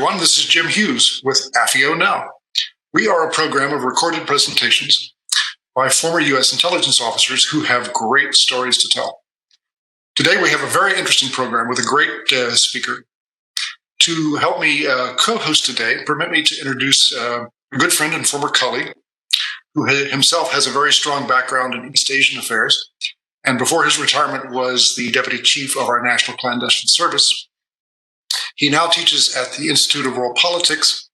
everyone. This is Jim Hughes with AFIO Now. We are a program of recorded presentations by former U.S. intelligence officers who have great stories to tell. Today, we have a very interesting program with a great speaker. To help me co-host today, permit me to introduce a good friend and former colleague who himself has a very strong background in East Asian affairs, and before his retirement was the Deputy Chief of our National Clandestine Service. He now teaches at the Institute of World Politics,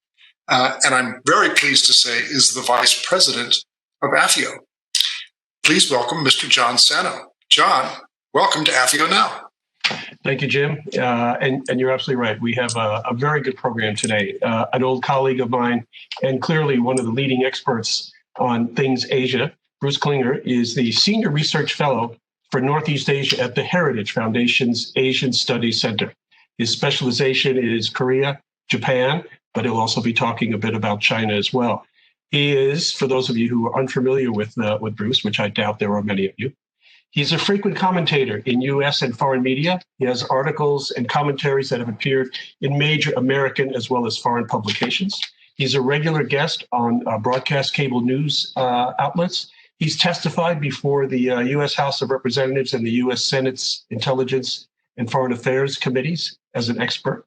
and I'm very pleased to say is the Vice President of AFIO. Please welcome Mr. John Sano. John, welcome to AFIO Now. Thank you, Jim. And you're absolutely right. We have a very good program today. An old colleague of mine, and clearly one of the leading experts on things Asia, Bruce Klinger, is the Senior Research Fellow for Northeast Asia at the Heritage Foundation's Asian Studies Center. His specialization is Korea, Japan, but he'll also be talking a bit about China as well. He is, for those of you who are unfamiliar with Bruce, which I doubt there are many of you, he's a frequent commentator in U.S. and foreign media. He has articles and commentaries that have appeared in major American as well as foreign publications. He's a regular guest on broadcast cable news outlets. He's testified before the U.S. House of Representatives and the U.S. Senate's Intelligence and Foreign Affairs committees as an expert.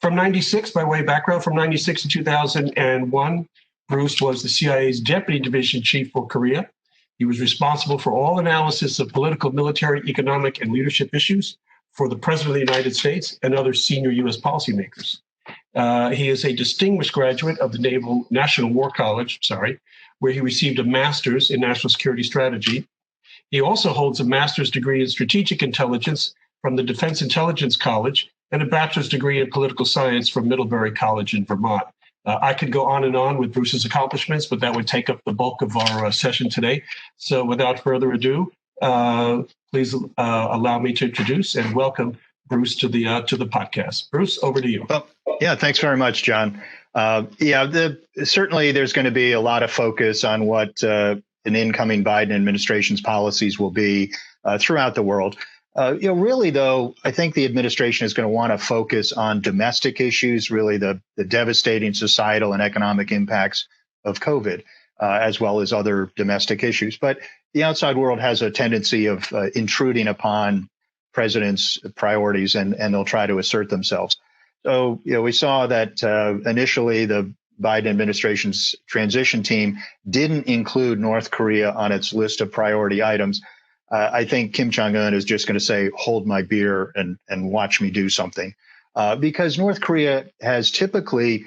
From 96, by way of background, from 96 to 2001, Bruce was the CIA's Deputy Division Chief for Korea. He was responsible for all analysis of political, military, economic, and leadership issues for the President of the United States and other senior U.S. policymakers. He is a distinguished graduate of the National War College, where he received a master's in national security strategy. He also holds a master's degree in strategic intelligence from the Defense Intelligence College and a bachelor's degree in political science from Middlebury College in Vermont. I could go on and on with Bruce's accomplishments, but that would take up the bulk of our session today. So without further ado, please allow me to introduce and welcome Bruce to the podcast. Bruce, over to you. Well, yeah, thanks very much, John. Certainly there's going to be a lot of focus on what an incoming Biden administration's policies will be throughout the world. Really, though, I think the administration is going to want to focus on domestic issues, really the devastating societal and economic impacts of COVID, as well as other domestic issues. But the outside world has a tendency of intruding upon president's priorities, and they'll try to assert themselves. So, we saw that initially the Biden administration's transition team didn't include North Korea on its list of priority items. I think Kim Jong-un is just going to say, hold my beer and watch me do something, because North Korea has typically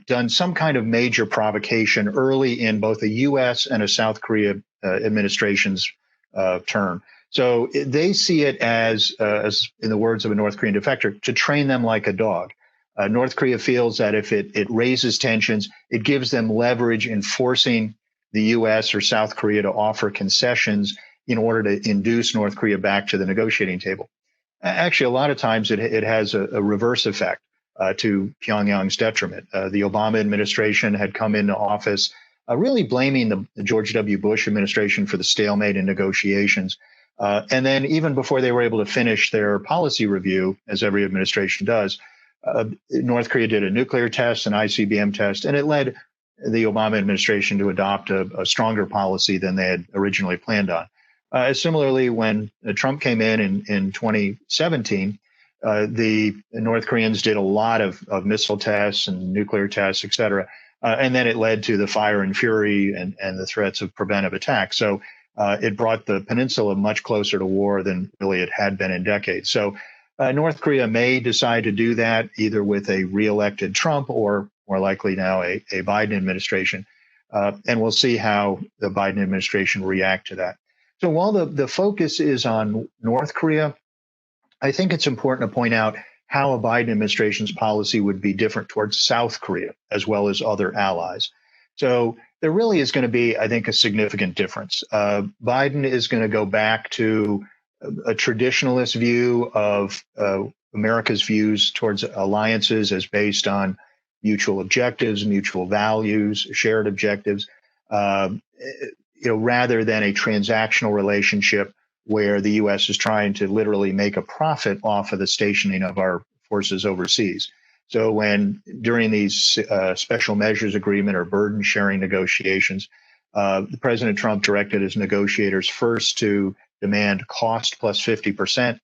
done some kind of major provocation early in both a U.S. and a South Korea administration's term. So they see it as in the words of a North Korean defector, to train them like a dog. North Korea feels that if it raises tensions, it gives them leverage in forcing the U.S. or South Korea to offer concessions in order to induce North Korea back to the negotiating table. Actually, a lot of times it has a reverse effect to Pyongyang's detriment. The Obama administration had come into office really blaming the George W. Bush administration for the stalemate in negotiations. And then even before they were able to finish their policy review, as every administration does, North Korea did a nuclear test, an ICBM test, and it led the Obama administration to adopt a stronger policy than they had originally planned on. Similarly, when Trump came in 2017, the North Koreans did a lot of missile tests and nuclear tests, et cetera. And then it led to the fire and fury and the threats of preventive attack. So it brought the peninsula much closer to war than really it had been in decades. So North Korea may decide to do that either with a reelected Trump or more likely now a Biden administration. And we'll see how the Biden administration react to that. So while the focus is on North Korea, I think it's important to point out how a Biden administration's policy would be different towards South Korea, as well as other allies. So there really is going to be, I think, a significant difference. Biden is going to go back to a traditionalist view of America's views towards alliances as based on mutual objectives, mutual values, shared objectives. Rather than a transactional relationship where the U.S. is trying to literally make a profit off of the stationing of our forces overseas. So when during these special measures agreement or burden sharing negotiations, President Trump directed his negotiators first to demand cost plus 50%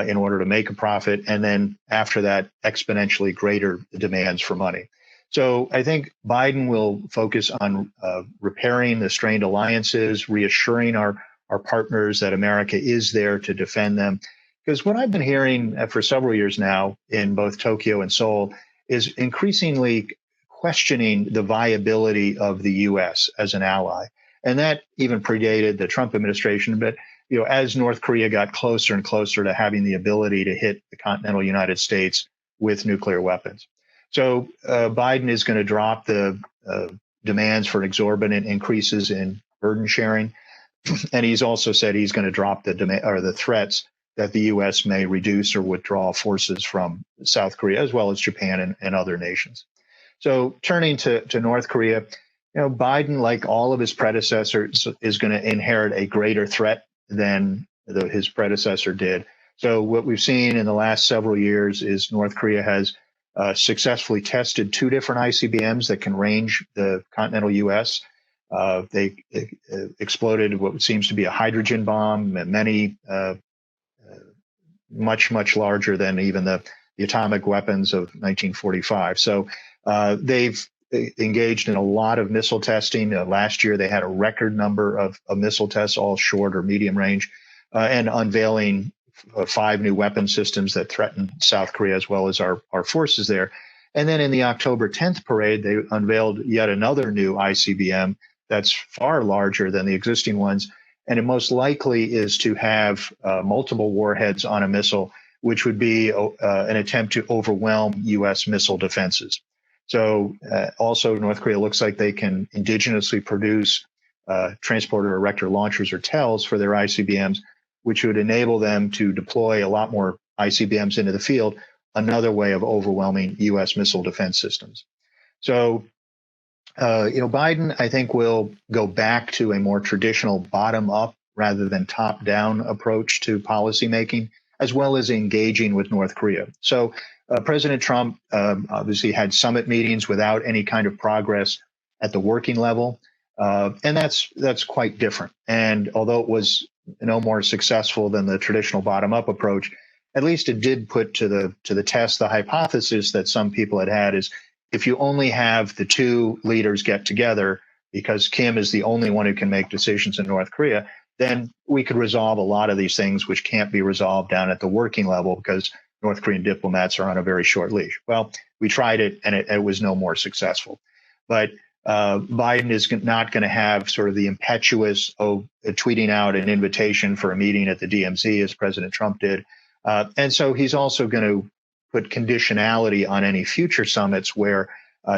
in order to make a profit, and then after that, exponentially greater demands for money. So I think Biden will focus on repairing the strained alliances, reassuring our partners that America is there to defend them. Because what I've been hearing for several years now in both Tokyo and Seoul is increasingly questioning the viability of the U.S. as an ally. And that even predated the Trump administration. But as North Korea got closer and closer to having the ability to hit the continental United States with nuclear weapons. So Biden is going to drop the demands for exorbitant increases in burden sharing. And he's also said he's going to drop the threats that the U.S. may reduce or withdraw forces from South Korea, as well as Japan and other nations. So turning to North Korea, Biden, like all of his predecessors, is going to inherit a greater threat than his predecessor did. So what we've seen in the last several years is North Korea has successfully tested 2 different ICBMs that can range the continental U.S. They exploded what seems to be a hydrogen bomb, many much larger than even the atomic weapons of 1945. So they've engaged in a lot of missile testing. Last year, they had a record number of missile tests, all short or medium range, and unveiling 5 new weapon systems that threaten South Korea as well as our forces there. And then in the October 10th parade, they unveiled yet another new ICBM that's far larger than the existing ones. And it most likely is to have multiple warheads on a missile, which would be an attempt to overwhelm U.S. missile defenses. So also North Korea looks like they can indigenously produce transporter erector launchers or TELs for their ICBMs, which would enable them to deploy a lot more ICBMs into the field, another way of overwhelming U.S. missile defense systems. So Biden, I think, will go back to a more traditional bottom-up rather than top-down approach to policymaking, as well as engaging with North Korea. So President Trump obviously had summit meetings without any kind of progress at the working level, and that's quite different. And although it was no more successful than the traditional bottom-up approach, at least it did put to the test the hypothesis that some people had is, if you only have the 2 leaders get together, because Kim is the only one who can make decisions in North Korea, then we could resolve a lot of these things which can't be resolved down at the working level because North Korean diplomats are on a very short leash. Well, we tried it and it was no more successful. But Biden is not going to have sort of the impetuous tweeting out an invitation for a meeting at the DMZ as President Trump did. And so he's also going to put conditionality on any future summits where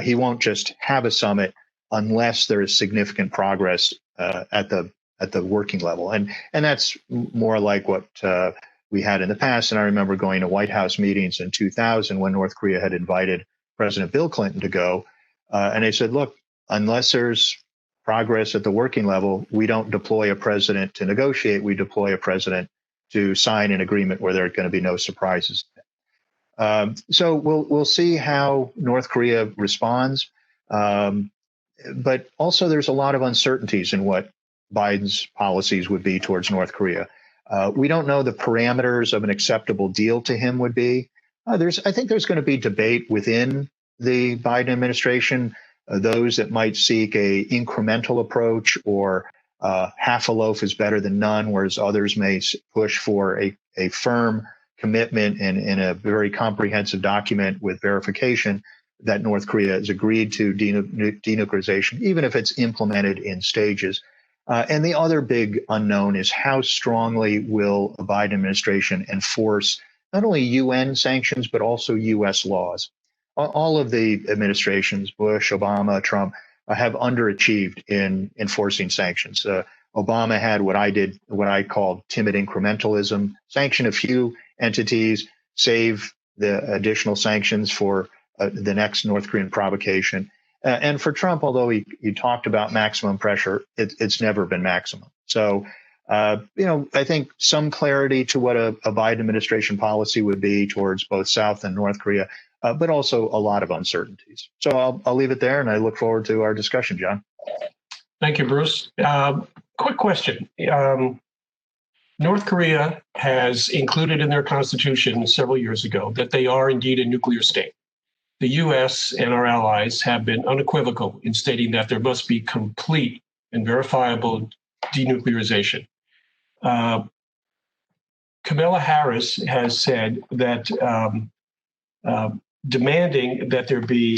he won't just have a summit unless there is significant progress at the working level. And that's more like what we had in the past. And I remember going to White House meetings in 2000 when North Korea had invited President Bill Clinton to go. And they said, look, unless there's progress at the working level, we don't deploy a president to negotiate. We deploy a president to sign an agreement where there are going to be no surprises. So we'll see how North Korea responds. But also there's a lot of uncertainties in what Biden's policies would be towards North Korea. We don't know the parameters of an acceptable deal to him would be. I think there's going to be debate within the Biden administration, those that might seek a incremental approach or half a loaf is better than none, whereas others may push for a firm commitment in a very comprehensive document with verification that North Korea has agreed to denuclearization, even if it's implemented in stages. And the other big unknown is how strongly will the Biden administration enforce not only UN sanctions, but also U.S. laws. All of the administrations, Bush, Obama, Trump, have underachieved in enforcing sanctions. Obama had what I called timid incrementalism, sanction a few entities, save the additional sanctions for the next North Korean provocation. And for Trump, although he talked about maximum pressure, it's never been maximum. So, I think some clarity to what a Biden administration policy would be towards both South and North Korea, but also a lot of uncertainties. So I'll leave it there, and I look forward to our discussion, John. Thank you, Bruce. Quick question. North Korea has included in their constitution several years ago that they are indeed a nuclear state. The U.S. and our allies have been unequivocal in stating that there must be complete and verifiable denuclearization. Kamala Harris has said that demanding that there be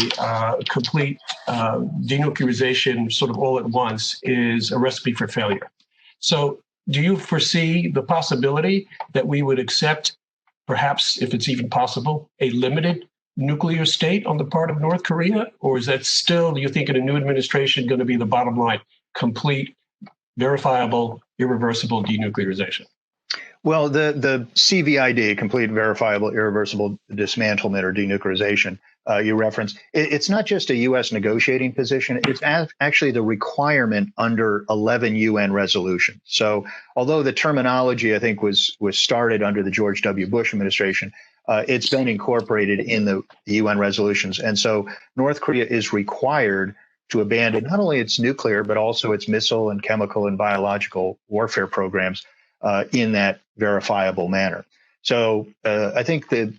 complete denuclearization sort of all at once is a recipe for failure. So do you foresee the possibility that we would accept, perhaps if it's even possible, a limited nuclear state on the part of North Korea? Or is that still, do you think, in a new administration going to be the bottom line, complete, verifiable, irreversible denuclearization? Well, the CVID, complete, verifiable, irreversible dismantlement or denuclearization, you referenced, it's not just a U.S. negotiating position. It's actually the requirement under 11 UN resolutions. So although the terminology, I think, was started under the George W. Bush administration, it's been incorporated in the UN resolutions. And so North Korea is required to abandon not only its nuclear, but also its missile and chemical and biological warfare programs in that verifiable manner. So I think the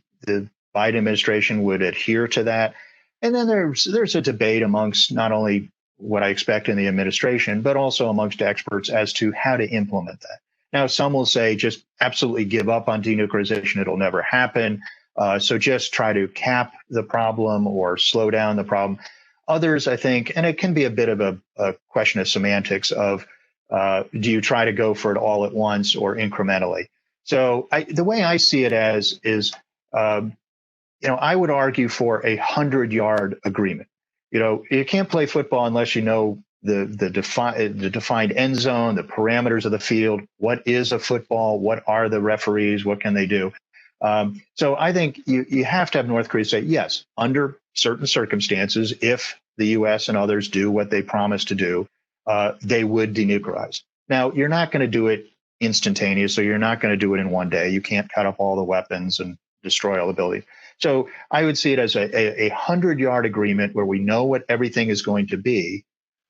Biden administration would adhere to that. And then there's a debate amongst not only what I expect in the administration, but also amongst experts as to how to implement that. Now, some will say just absolutely give up on denuclearization. It'll never happen. So just try to cap the problem or slow down the problem. Others, I think, and it can be a bit of a question of semantics of do you try to go for it all at once or incrementally? So the way I see it as is, I would argue for a 100-yard agreement. You can't play football unless you know the defined end zone, the parameters of the field. What is a football? What are the referees? What can they do? So I think you have to have North Korea say, yes, under certain circumstances, if the U.S. and others do what they promise to do, they would denuclearize. Now, you're not going to do it instantaneously. You're not going to do it in one day. You can't cut up all the weapons and destroy all the buildings. So I would see it as a 100-yard agreement where we know what everything is going to be,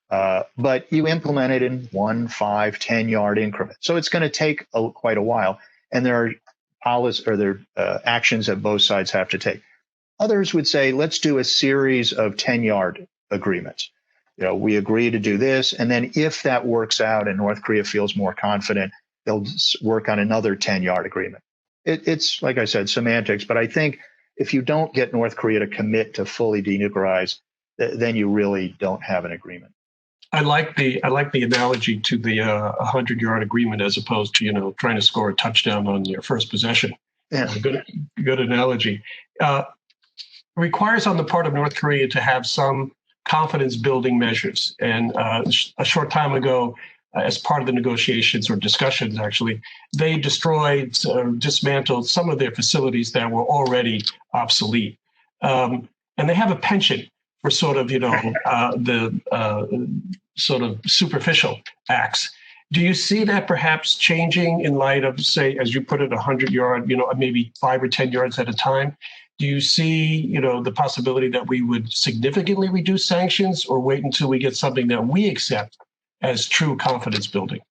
but you implement it in 1, 5, 10-yard increments. So it's going to take quite a while, and there are actions that both sides have to take. Others would say, let's do a series of 10-yard agreements. We agree to do this, and then if that works out and North Korea feels more confident, they'll work on another 10-yard agreement. It's, like I said, semantics, but I think if you don't get North Korea to commit to fully denuclearize, then you really don't have an agreement. I like the analogy to the 100-yard agreement as opposed to trying to score a touchdown on your first possession. Yeah, good analogy. Requires on the part of North Korea to have some confidence-building measures. And a short time ago, as part of the negotiations or discussions, actually, they destroyed or dismantled some of their facilities that were already obsolete. And they have a penchant for sort of, the sort of superficial acts. Do you see that perhaps changing in light of, say, as you put it, 100-yard, maybe 5 or 10 yards at a time? Do you see, the possibility that we would significantly reduce sanctions or wait until we get something that we accept as true confidence building?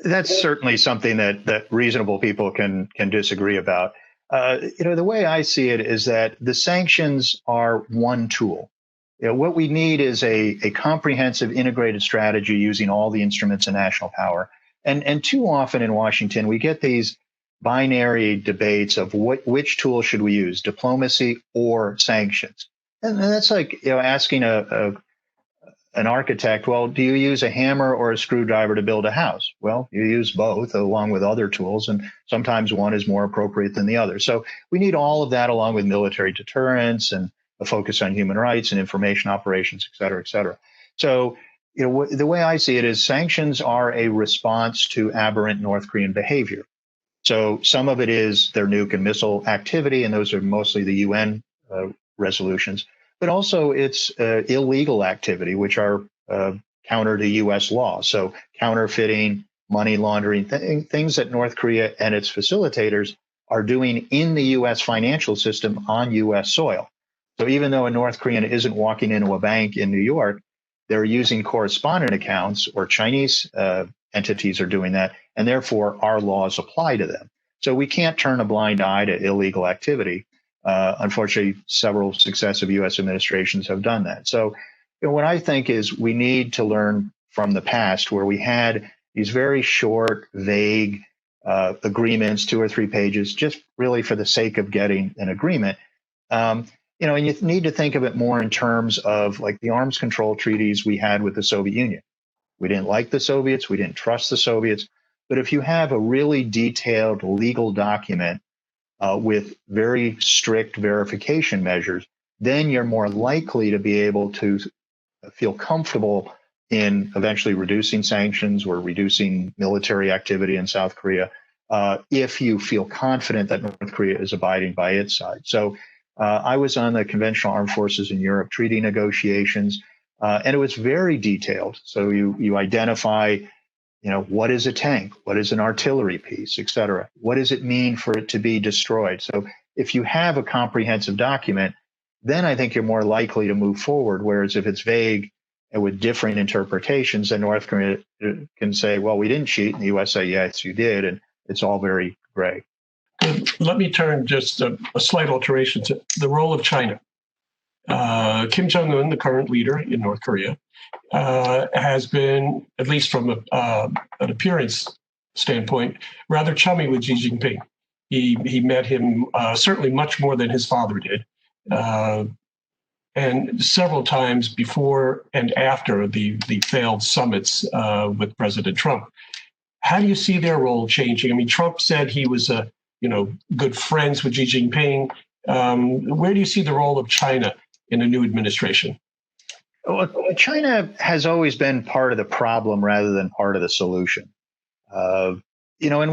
That's certainly something that reasonable people can disagree about. The way I see it is that the sanctions are one tool. What we need is a comprehensive integrated strategy using all the instruments of national power. And too often in Washington, we get these binary debates of which tool should we use, diplomacy or sanctions. And that's like asking an architect, well, do you use a hammer or a screwdriver to build a house? Well, you use both along with other tools, and sometimes one is more appropriate than the other. So we need all of that along with military deterrence and a focus on human rights and information operations, et cetera, et cetera. So the way I see it is sanctions are a response to aberrant North Korean behavior. So some of it is their nuke and missile activity, and those are mostly the UN resolutions. But also it's illegal activity, which are counter to U.S. law. So counterfeiting, money laundering, things that North Korea and its facilitators are doing in the U.S. financial system on U.S. soil. So even though a North Korean isn't walking into a bank in New York, they're using correspondent accounts, or Chinese entities are doing that, and therefore our laws apply to them. So we can't turn a blind eye to illegal activity. Unfortunately, several successive U.S. administrations have done that. So what I think is we need to learn from the past, where we had these very short, vague agreements, 2 or 3 pages, just really for the sake of getting an agreement. And you need to think of it more in terms of like the arms control treaties we had with the Soviet Union. We didn't like the Soviets. We didn't trust the Soviets. But if you have a really detailed legal document with very strict verification measures, then you're more likely to be able to feel comfortable in eventually reducing sanctions or reducing military activity in South Korea if you feel confident that North Korea is abiding by its side. So I was on the Conventional Armed Forces in Europe treaty negotiations, and it was very detailed. So you identify, what is a tank? What is an artillery piece, et cetera? What does it mean for it to be destroyed? So if you have a comprehensive document, then I think you're more likely to move forward. Whereas if it's vague and with different interpretations, then North Korea can say, well, we didn't cheat. And the US say, yes, you did. And it's all very gray. Let me turn just a slight alteration to the role of China. Kim Jong-un, the current leader in North Korea, has been, at least from an appearance standpoint, rather chummy with Xi Jinping. He met him certainly much more than his father did, and several times before and after the failed summits with President Trump. How do you see their role changing? I mean, Trump said he was good friends with Xi Jinping. Where do you see the role of China in a new administration? Well, China has always been part of the problem rather than part of the solution. And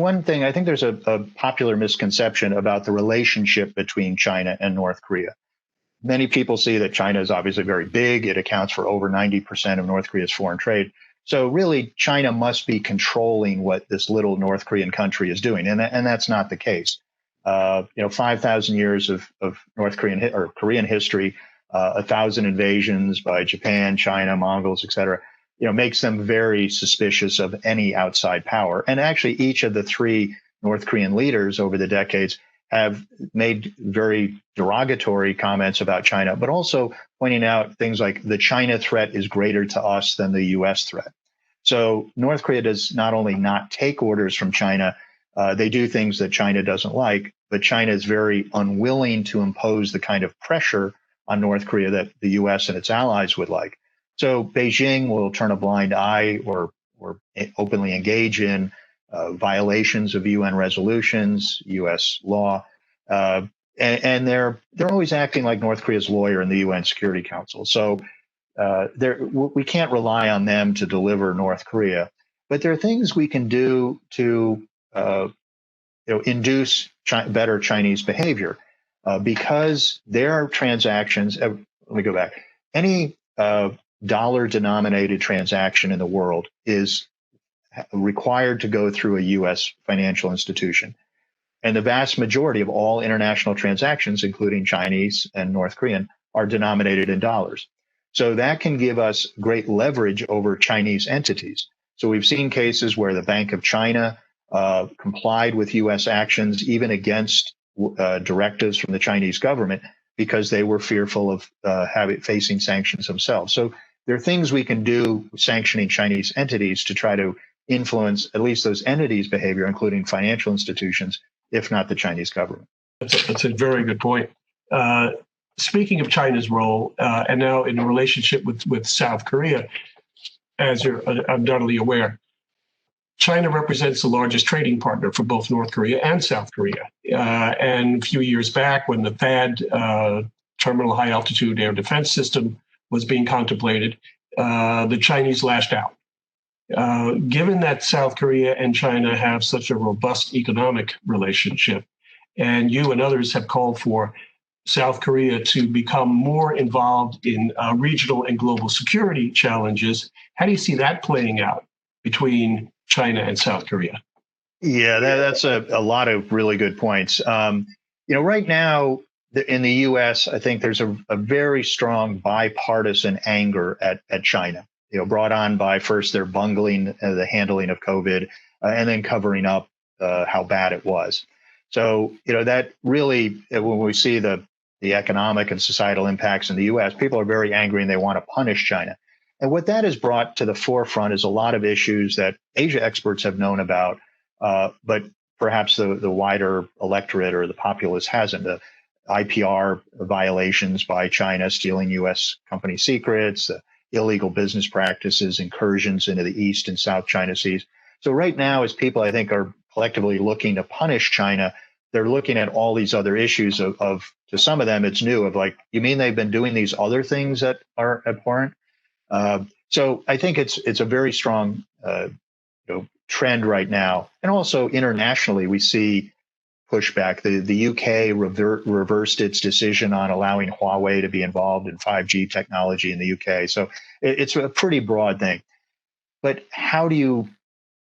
one thing, I think there's a popular misconception about the relationship between China and North Korea. Many people see that China is obviously very big. It accounts for over 90% of North Korea's foreign trade. So really, China must be controlling what this little North Korean country is doing. And that's not the case. 5,000 years of North Korean or Korean history, 1,000 invasions by Japan, China, Mongols, et cetera, makes them very suspicious of any outside power. And actually, each of the 3 North Korean leaders over the decades have made very derogatory comments about China, but also pointing out things like the China threat is greater to us than the U.S. threat. So North Korea does not only not take orders from China, they do things that China doesn't like, but China is very unwilling to impose the kind of pressure on North Korea that the U.S. and its allies would like. So Beijing will turn a blind eye or openly engage in violations of UN resolutions, U.S. law, and they're always acting like North Korea's lawyer in the UN Security Council. So we can't rely on them to deliver North Korea, but there are things we can do to induce better Chinese behavior because their transactions. Let me go back. Any dollar-denominated transaction in the world is required to go through a U.S. financial institution. And the vast majority of all international transactions, including Chinese and North Korean, are denominated in dollars. So that can give us great leverage over Chinese entities. So we've seen cases where the Bank of China complied with U.S. actions, even against directives from the Chinese government, because they were fearful of facing sanctions themselves. So there are things we can do sanctioning Chinese entities to try to influence at least those entities' behavior, including financial institutions, if not the Chinese government. That's a very good point. Speaking of China's role, and now in a relationship with South Korea, as you're undoubtedly aware, China represents the largest trading partner for both North Korea and South Korea. And a few years back, when the THAAD, Terminal High Altitude Air Defense System, was being contemplated, the Chinese lashed out. Given that South Korea and China have such a robust economic relationship, and you and others have called for South Korea to become more involved in regional and global security challenges, how do you see that playing out between China and South Korea? Yeah, that's a lot of really good points. Right now in the U.S., I think there's a very strong bipartisan anger at China. Brought on by first their bungling the handling of COVID, and then covering up how bad it was. So that really, when we see the economic and societal impacts in the U.S., people are very angry and they want to punish China. And what that has brought to the forefront is a lot of issues that Asia experts have known about, but perhaps the wider electorate or the populace hasn't. The IPR violations by China, stealing U.S. company secrets, illegal business practices, incursions into the East and South China Seas. So right now, as people, I think, are collectively looking to punish China, they're looking at all these other issues of to some of them, it's new, of like, you mean they've been doing these other things that are abhorrent? So I think it's a very strong trend right now. And also internationally, we see pushback. The UK reversed its decision on allowing Huawei to be involved in 5G technology in the UK. So it's a pretty broad thing. But how do you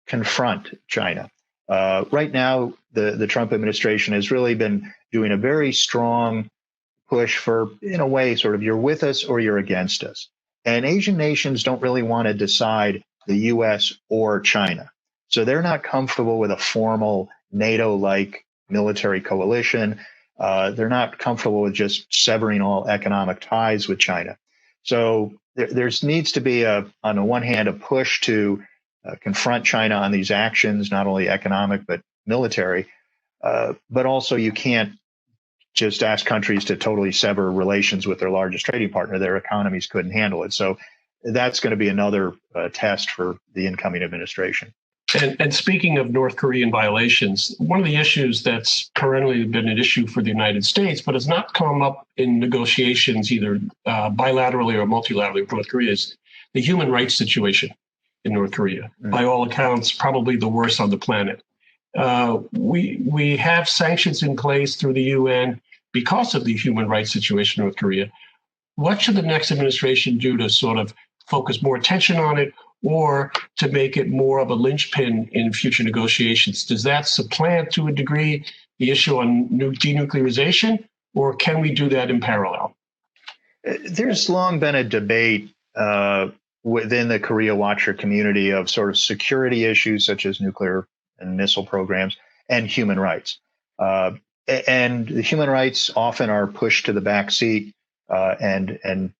confront China? Right now, the Trump administration has really been doing a very strong push for, in a way, sort of you're with us or you're against us. And Asian nations don't really want to decide the U.S. or China. So they're not comfortable with a formal NATO-like military coalition. They're not comfortable with just severing all economic ties with China. So there needs to be, on the one hand, a push to confront China on these actions, not only economic, but military. But also you can't just ask countries to totally sever relations with their largest trading partner. Their economies couldn't handle it. So that's going to be another test for the incoming administration. And speaking of North Korean violations, one of the issues that's perennially been an issue for the United States, but has not come up in negotiations either bilaterally or multilaterally with North Korea, is the human rights situation in North Korea. By all accounts, probably the worst on the planet. We have sanctions in place through the UN because of the human rights situation in North Korea. What should the next administration do to sort of focus more attention on it, or to make it more of a linchpin in future negotiations? Does that supplant to a degree the issue on denuclearization, or can we do that in parallel? There's long been a debate within the Korea Watcher community of sort of security issues such as nuclear and missile programs and human rights. And the human rights often are pushed to the back seat and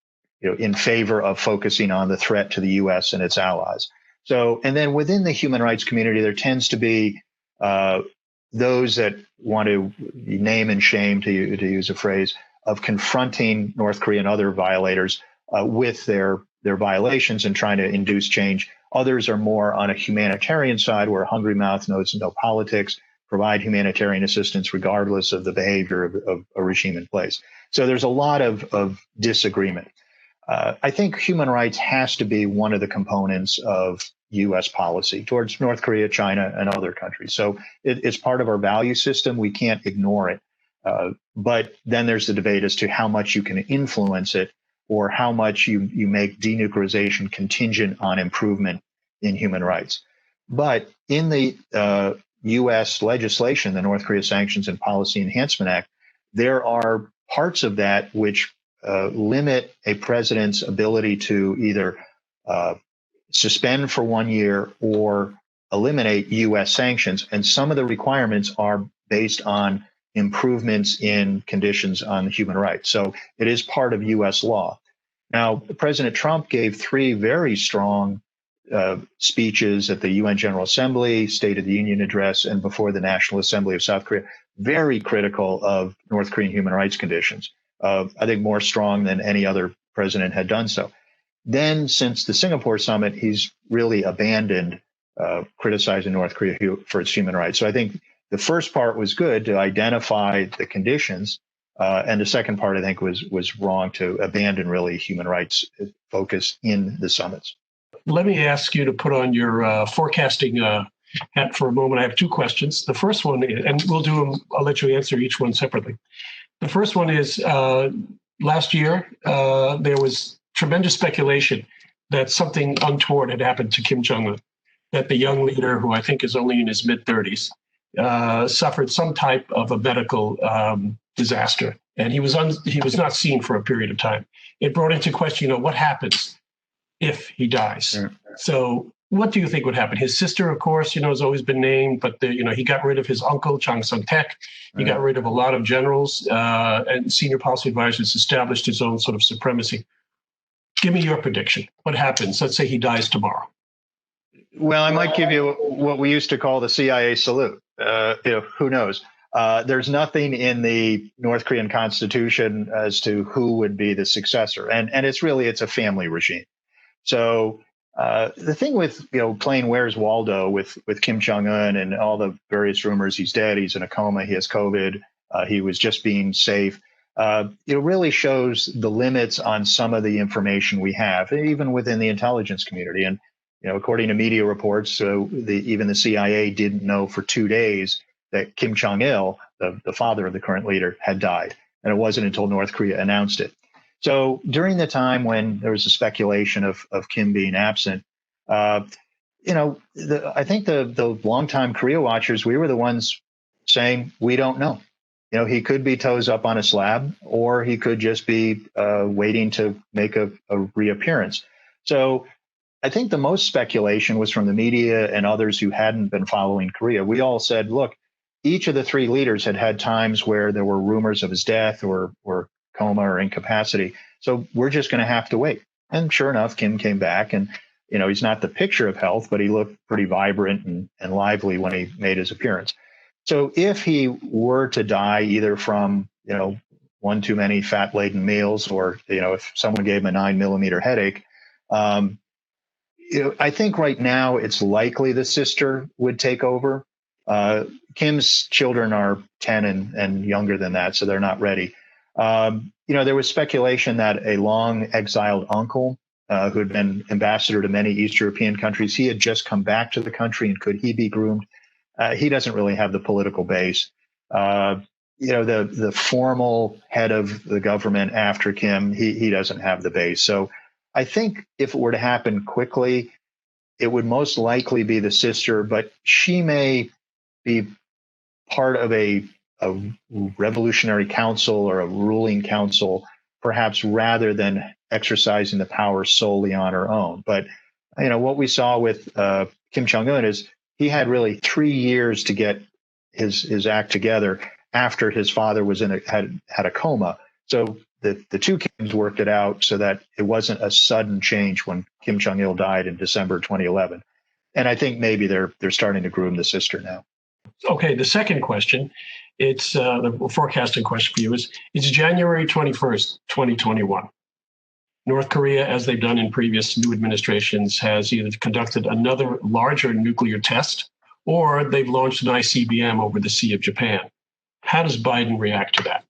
in favor of focusing on the threat to the U.S. and its allies. So, and then within the human rights community, there tends to be those that want to name and shame, to use a phrase, of confronting North Korea and other violators with their violations and trying to induce change. Others are more on a humanitarian side, where a hungry mouth knows no politics, provide humanitarian assistance regardless of the behavior of a regime in place. So there's a lot of disagreement. I think human rights has to be one of the components of U.S. policy towards North Korea, China, and other countries. So it's part of our value system. We can't ignore it. But then there's the debate as to how much you can influence it, or how much you make denuclearization contingent on improvement in human rights. But in the U.S. legislation, the North Korea Sanctions and Policy Enhancement Act, there are parts of that which limit a president's ability to either suspend for 1 year or eliminate U.S. sanctions. And some of the requirements are based on improvements in conditions on human rights. So it is part of U.S. law. Now, President Trump gave 3 very strong speeches at the UN General Assembly, State of the Union address, and before the National Assembly of South Korea, very critical of North Korean human rights conditions. I think more strong than any other president had done so. Then, since the Singapore summit, he's really abandoned criticizing North Korea for its human rights. So I think the first part was good, to identify the conditions, and the second part, I think, was wrong, to abandon really human rights focus in the summits. Let me ask you to put on your forecasting hat for a moment. I have 2 questions. The first one, and I'll let you answer each one separately. The first one is, last year, there was tremendous speculation that something untoward had happened to Kim Jong-un, that the young leader, who I think is only in his mid-30s, suffered some type of a medical disaster, and he was not seen for a period of time. It brought into question, what happens if he dies? Yeah. So what do you think would happen? His sister, of course, has always been named, but he got rid of his uncle, Chang Sung-tek. He got rid of a lot of generals and senior policy advisors, established his own sort of supremacy. Give me your prediction. What happens? Let's say he dies tomorrow. Well, I might give you what we used to call the CIA salute. Who knows? There's nothing in the North Korean constitution as to who would be the successor. And it's a family regime. So the thing with, playing Where's Waldo with Kim Jong-un and all the various rumors, he's dead, he's in a coma, he has COVID, he was just being safe. It really shows the limits on some of the information we have, even within the intelligence community. And, according to media reports, even the CIA didn't know for 2 days that Kim Jong-il, the father of the current leader, had died. And it wasn't until North Korea announced it. So during the time when there was a speculation of Kim being absent, I think the longtime Korea watchers, we were the ones saying, we don't know. He could be toes up on a slab, or he could just be waiting to make a reappearance. So I think the most speculation was from the media and others who hadn't been following Korea. We all said, look, each of the three leaders had times where there were rumors of his death or coma or incapacity. So we're just going to have to wait. And sure enough, Kim came back, and he's not the picture of health, but he looked pretty vibrant and lively when he made his appearance. So if he were to die either from, one too many fat-laden meals, or, if someone gave him a 9mm headache, I think right now it's likely the sister would take over. Kim's children are 10 and younger than that, so they're not ready. There was speculation that a long exiled uncle who had been ambassador to many East European countries, he had just come back to the country, and could he be groomed? He doesn't really have the political base. The formal head of the government after Kim, he doesn't have the base. So I think if it were to happen quickly, it would most likely be the sister, but she may be part of a revolutionary council or a ruling council, perhaps, rather than exercising the power solely on her own. But, what we saw with Kim Jong-un is he had really 3 years to get his act together after his father was had a coma. So the two Kims worked it out so that it wasn't a sudden change when Kim Jong-il died in December 2011. And I think maybe they're starting to groom the sister now. Okay, the second question, it's the forecasting question for you it's January 21st, 2021. North Korea, as they've done in previous new administrations, has either conducted another larger nuclear test, or they've launched an ICBM over the Sea of Japan. How does Biden react to that?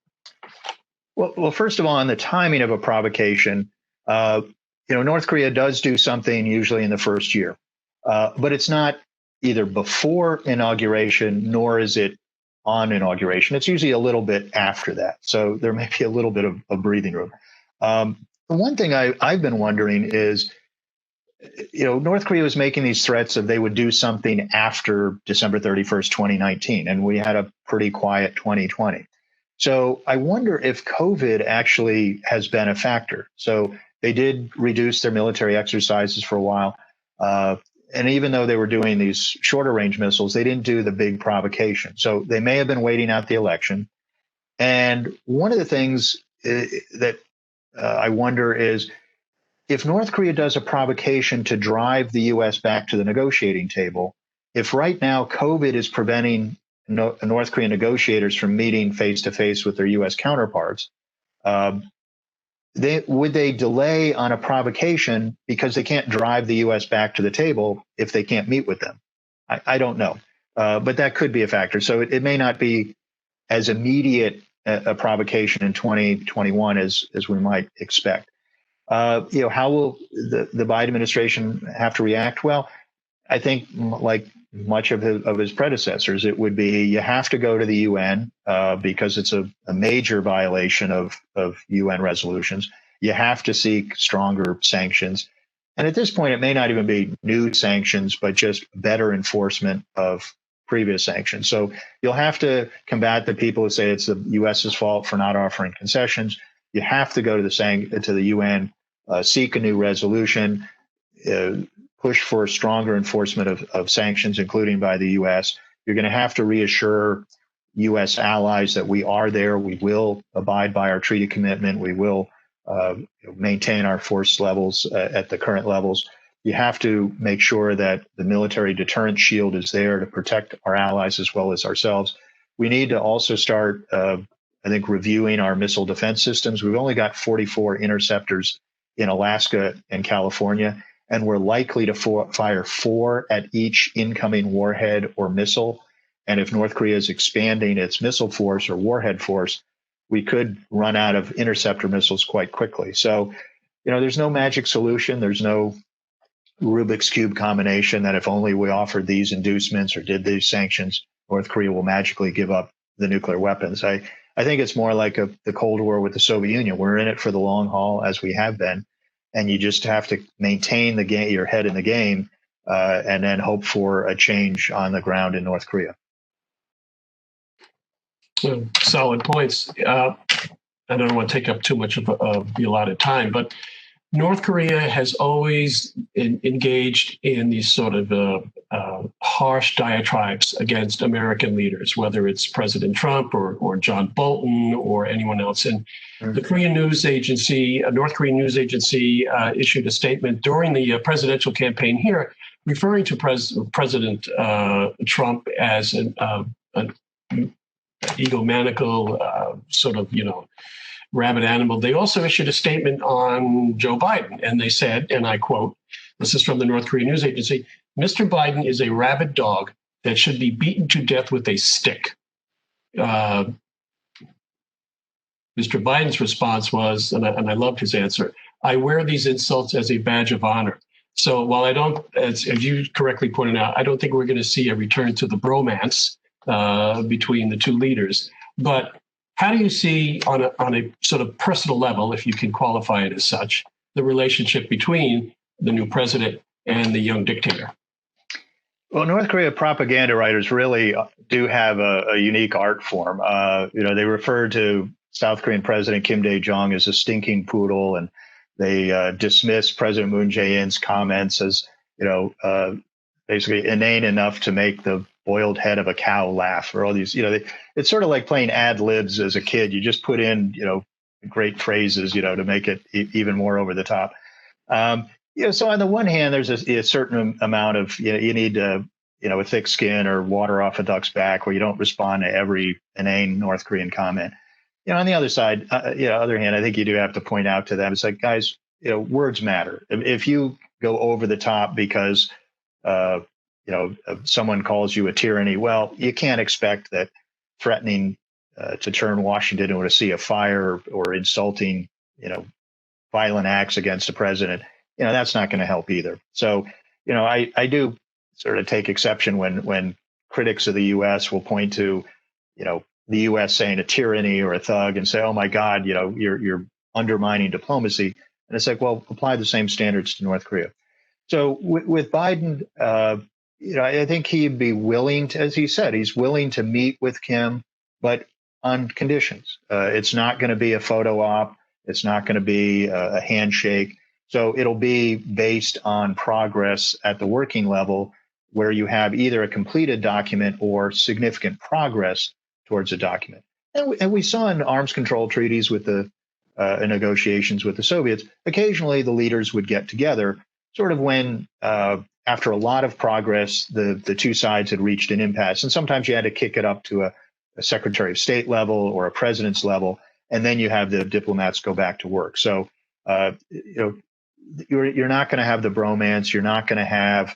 Well, first of all, on the timing of a provocation, North Korea does do something usually in the first year, but it's not either before inauguration, nor is it on inauguration. It's usually a little bit after that. So there may be a little bit of breathing room. The one thing I've been wondering is, North Korea was making these threats of they would do something after December 31st, 2019, and we had a pretty quiet 2020. So I wonder if COVID actually has been a factor. So they did reduce their military exercises for a while. And even though they were doing these shorter range missiles, they didn't do the big provocation. So they may have been waiting out the election. And one of the things that I wonder is, if North Korea does a provocation to drive the U.S. back to the negotiating table, if right now COVID is preventing North Korean negotiators from meeting face-to-face with their U.S. counterparts, would they delay on a provocation because they can't drive the U.S. back to the table if they can't meet with them? I don't know, but that could be a factor. So it may not be as immediate a provocation in 2021 as we might expect. How will the Biden administration have to react? Well, I think like much of his predecessors, it would be you have to go to the UN because it's a major violation of UN resolutions. You have to seek stronger sanctions. And at this point, it may not even be new sanctions, but just better enforcement of previous sanctions. So you'll have to combat the people who say it's the U.S.'s fault for not offering concessions. You have to go to the UN, seek a new resolution, push for stronger enforcement of sanctions, including by the U.S. You're going to have to reassure U.S. allies that we are there. We will abide by our treaty commitment. We will maintain our force levels at the current levels. You have to make sure that the military deterrent shield is there to protect our allies as well as ourselves. We need to also start, I think, reviewing our missile defense systems. We've only got 44 interceptors in Alaska and California, and we're likely to fire 4 at each incoming warhead or missile. And if North Korea is expanding its missile force or warhead force, we could run out of interceptor missiles quite quickly. So, there's no magic solution. There's no Rubik's Cube combination that if only we offered these inducements or did these sanctions, North Korea will magically give up the nuclear weapons. I think it's more like the Cold War with the Soviet Union. We're in it for the long haul, as we have been, and you just have to maintain your head in the game, and then hope for a change on the ground in North Korea. Solid points. I don't want to take up too much of the allotted time, but North Korea has always engaged in these sort of harsh diatribes against American leaders, whether it's President Trump or John Bolton or anyone else. And the Korean news agency, a North Korean news agency, issued a statement during the presidential campaign here, referring to President Trump as an egomaniacal sort of, rabid animal. They also issued a statement on Joe Biden, and they said, and I quote, this is from the North Korean news agency, "Mr. Biden is a rabid dog that should be beaten to death with a stick." Mr. Biden's response was, and I loved his answer, "I wear these insults as a badge of honor." So while I don't, as you correctly pointed out, I don't think we're going to see a return to the bromance between the two leaders. But how do you see on a sort of personal level, if you can qualify it as such, the relationship between the new president and the young dictator? Well, North Korea propaganda writers really do have a unique art form. They refer to South Korean President Kim Dae-jung as a stinking poodle, and they dismiss President Moon Jae-in's comments as, basically inane enough to make the boiled head of a cow laugh, or all these, it's sort of like playing ad libs as a kid. You just put in, great phrases, to make it even more over the top. So on the one hand, there's a certain amount of, you need, a thick skin or water off a duck's back where you don't respond to every inane North Korean comment. On the other side, other hand, I think you do have to point out to them, it's like, guys, words matter. If you go over the top because, someone calls you a tyranny, well, you can't expect that threatening to turn Washington into a sea of fire or insulting, violent acts against a president, that's not going to help either. So, I do sort of take exception when critics of the U.S. will point to, the U.S. saying a tyranny or a thug and say, oh, my God, you're undermining diplomacy. And it's like, well, apply the same standards to North Korea. So with Biden, I think he'd be willing to, as he said, he's willing to meet with Kim, but on conditions. It's not going to be a photo op. It's not going to be a handshake. So it'll be based on progress at the working level, where you have either a completed document or significant progress towards a document. And we saw in arms control treaties with the negotiations with the Soviets, occasionally the leaders would get together sort of when, after a lot of progress, the two sides had reached an impasse. And sometimes you had to kick it up to a Secretary of State level or a president's level, and then you have the diplomats go back to work. So, you're not going to have the bromance. You're not going to have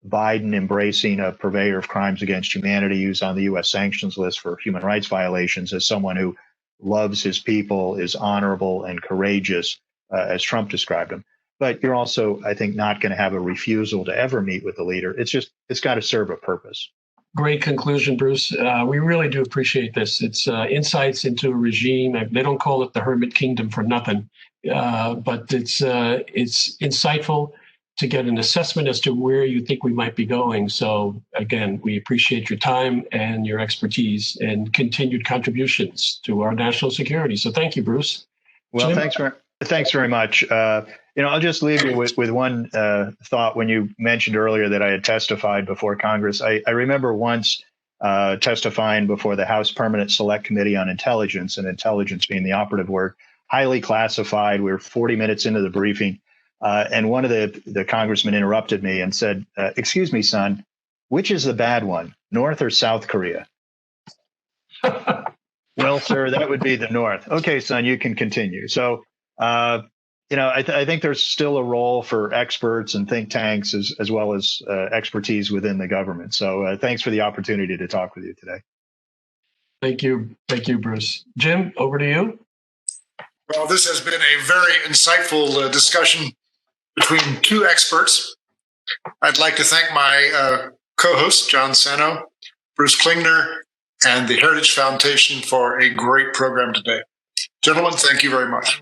Biden embracing a purveyor of crimes against humanity who's on the U.S. sanctions list for human rights violations as someone who loves his people, is honorable and courageous, as Trump described him. But you're also, I think, not going to have a refusal to ever meet with the leader. It's got to serve a purpose. Great conclusion, Bruce. We really do appreciate this. It's insights into a regime. They don't call it the Hermit Kingdom for nothing. but it's insightful to get an assessment as to where you think we might be going. So again, we appreciate your time and your expertise and continued contributions to our national security. So thank you, Bruce. Well, Jim? thanks very much. I'll just leave you with one thought. When you mentioned earlier that I had testified before Congress, I remember once testifying before the House Permanent Select Committee on Intelligence, and intelligence being the operative word, highly classified. We were 40 minutes into the briefing. And one of the congressmen interrupted me and said, excuse me, son, which is the bad one, North or South Korea? Well, sir, that would be the North. Okay, son, you can continue. So, I think there's still a role for experts and think tanks as well as expertise within the government. So thanks for the opportunity to talk with you today. Thank you. Thank you, Bruce. Jim, over to you. Well, this has been a very insightful discussion between two experts. I'd like to thank my co-hosts, John Sano, Bruce Klingner, and the Heritage Foundation for a great program today. Gentlemen, thank you very much.